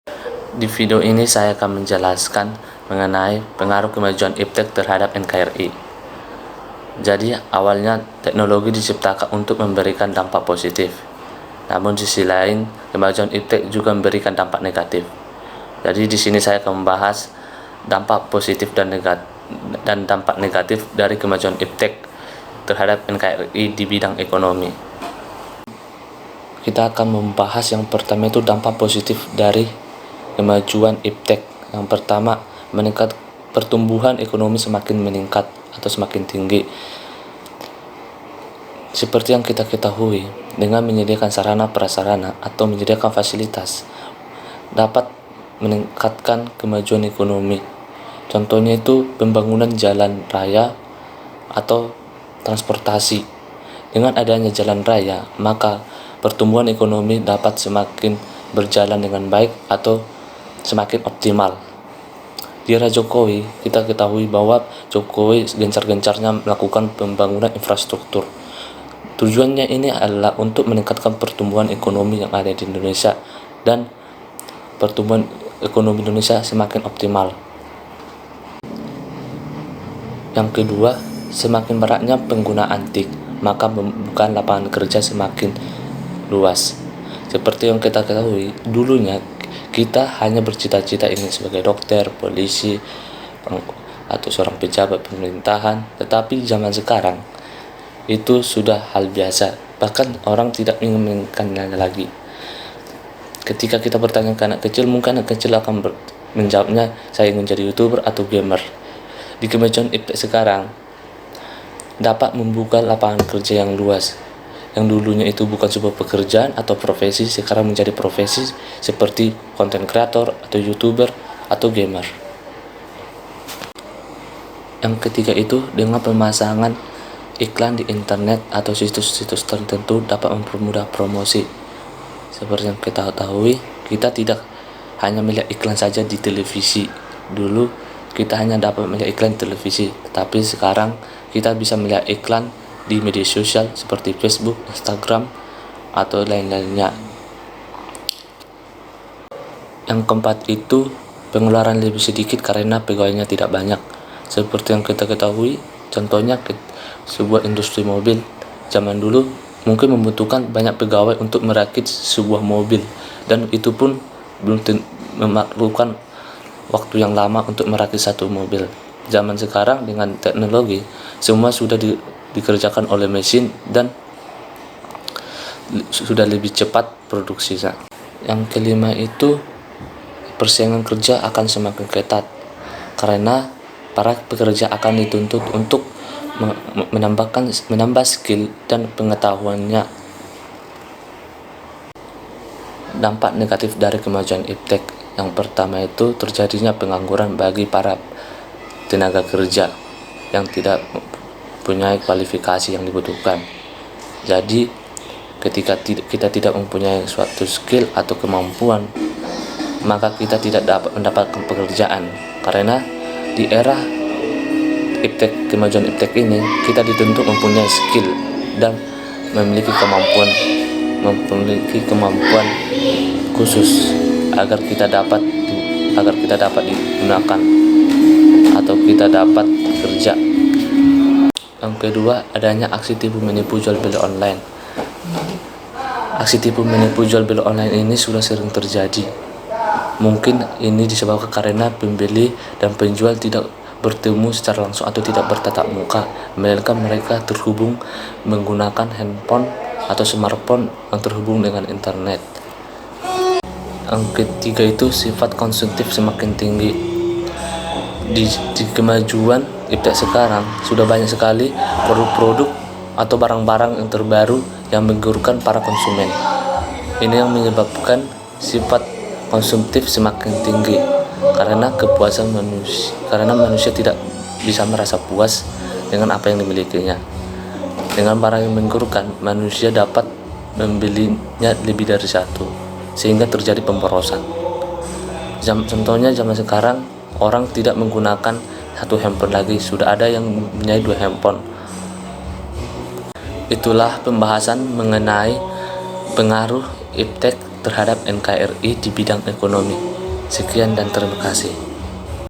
Di video ini saya akan menjelaskan mengenai pengaruh kemajuan iptek terhadap NKRI. Jadi, awalnya teknologi diciptakan untuk memberikan dampak positif. Namun di sisi lain, kemajuan iptek juga memberikan dampak negatif. Jadi di sini saya akan membahas dampak positif dan dampak negatif dari kemajuan iptek terhadap NKRI di bidang ekonomi. Kita akan membahas yang pertama itu dampak positif dari kemajuan iptek. Yang pertama, meningkat pertumbuhan ekonomi semakin meningkat atau semakin tinggi. Seperti yang kita ketahui, dengan menyediakan sarana prasarana atau menyediakan fasilitas dapat meningkatkan kemajuan ekonomi. Contohnya itu pembangunan jalan raya atau transportasi. Dengan adanya jalan raya, maka pertumbuhan ekonomi dapat semakin berjalan dengan baik atau semakin optimal. Di era Jokowi, kita ketahui bahwa Jokowi gencar-gencarnya melakukan pembangunan infrastruktur. Tujuannya ini adalah untuk meningkatkan pertumbuhan ekonomi yang ada di Indonesia dan pertumbuhan ekonomi Indonesia semakin optimal. Yang kedua, semakin maraknya penggunaan TIK, maka pembukaan lapangan kerja semakin luas. Seperti yang kita ketahui, dulunya kita hanya bercita-cita ingin sebagai dokter, polisi, atau seorang pejabat pemerintahan. Tetapi zaman sekarang itu sudah hal biasa, bahkan orang tidak ingin menginginkannya lagi. Ketika kita bertanya ke anak kecil, mungkin anak kecil akan menjawabnya, saya ingin jadi YouTuber atau gamer. Di kemajuan iptek sekarang dapat membuka lapangan kerja yang luas. Yang dulunya itu bukan sebuah pekerjaan atau profesi, sekarang menjadi profesi seperti content creator atau YouTuber atau gamer. Yang ketiga itu dengan pemasangan iklan di internet atau situs-situs tertentu dapat mempermudah promosi. Seperti yang kita ketahui, kita tidak hanya melihat iklan saja di televisi. Dulu kita hanya dapat melihat iklan di televisi, tetapi sekarang kita bisa melihat iklan di media sosial seperti Facebook, Instagram, atau lain-lainnya. Yang keempat itu pengeluaran lebih sedikit karena pegawainya tidak banyak. Seperti yang kita ketahui, contohnya sebuah industri mobil zaman dulu mungkin membutuhkan banyak pegawai untuk merakit sebuah mobil, dan itu pun belum memerlukan waktu yang lama untuk merakit satu mobil. Zaman sekarang dengan teknologi semua sudah dikerjakan oleh mesin dan sudah lebih cepat produksinya. Yang kelima itu persaingan kerja akan semakin ketat karena para pekerja akan dituntut untuk menambah skill dan pengetahuannya. Dampak negatif dari kemajuan iptek, yang pertama itu terjadinya pengangguran bagi para tenaga kerja yang tidak mempunyai kualifikasi yang dibutuhkan. Jadi ketika kita tidak mempunyai suatu skill atau kemampuan, maka kita tidak dapat mendapatkan pekerjaan. Karena di era kemajuan iptek ini, kita dituntut mempunyai skill dan memiliki kemampuan khusus agar kita dapat digunakan atau kita dapat kerja. Yang kedua, adanya aksi tipu menipu jual beli online. Aksi tipu menipu jual beli online ini sudah sering terjadi. Mungkin ini disebabkan karena pembeli dan penjual tidak bertemu secara langsung atau tidak bertatap muka, melainkan mereka terhubung menggunakan handphone atau smartphone yang terhubung dengan internet. Yang ketiga itu sifat konsumtif semakin tinggi. Di kemajuan iptek sekarang sudah banyak sekali produk-produk atau barang-barang yang terbaru yang menggiurkan para konsumen. Ini yang menyebabkan sifat konsumtif semakin tinggi karena kepuasan manusia, karena manusia tidak bisa merasa puas dengan apa yang dimilikinya. Dengan barang yang menggiurkan, manusia dapat membelinya lebih dari satu, sehingga terjadi pemborosan. Contohnya zaman sekarang orang tidak menggunakan satu handphone lagi, sudah ada yang mempunyai 2 handphone. Itulah pembahasan mengenai pengaruh iptek terhadap NKRI di bidang ekonomi. Sekian dan terima kasih.